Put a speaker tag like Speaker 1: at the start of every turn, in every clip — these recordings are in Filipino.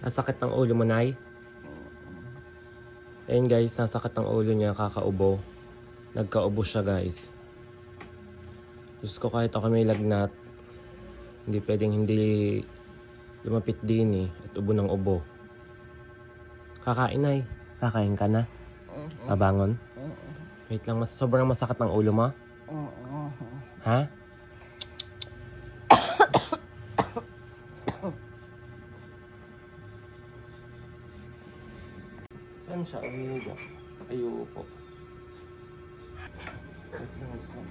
Speaker 1: Nasakit ng ulo mo, Nay? Ayun guys, nasakit ng ulo niya, kakaubo. Nagkaubo siya guys. Diyos ko, kahit ako may lagnat, hindi pwedeng hindi lumapit din eh. At ubo ng ubo. Kakain, Nay. Kakain ka na? Babangon? Wait lang, sobrang masakit ng ulo mo? Ha? Saan siya? Umihiga. Ayupo. Wait lang, wait lang.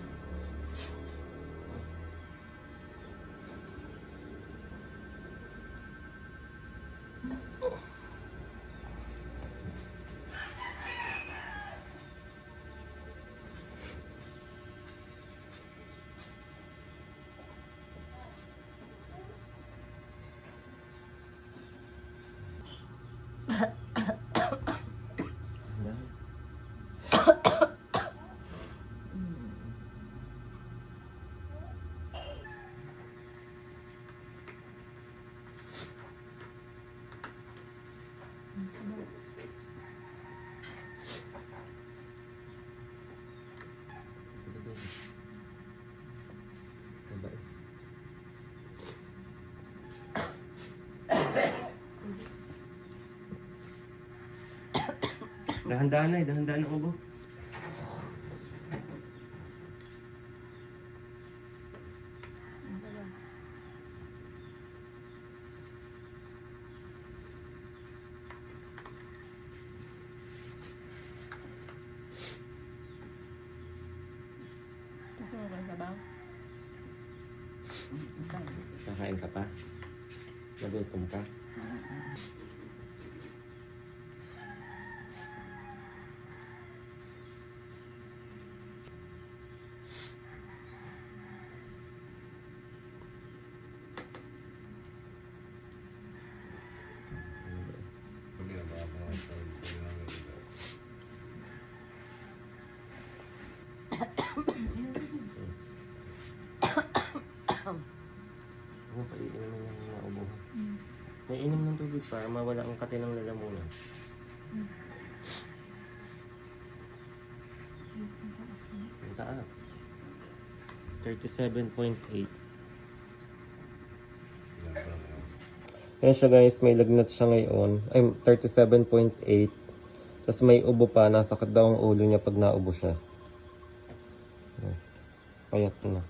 Speaker 1: Dahan-dahan, Nay. Dahan-dahan ang ubo.
Speaker 2: Gusto mo ba yung sabaw?
Speaker 1: Kakain ka pa? Nagutom ka? Ano pa iinumin ng naubo? May inom ng tubig para mawala ang kati ng lalamunan. Ang taas. 37.8. Ayan siya guys, may lagnat siya ngayon. Ay, 37.8. Tapos may ubo pa, nasakit daw ang ulo niya pag naubo siya. Payat na.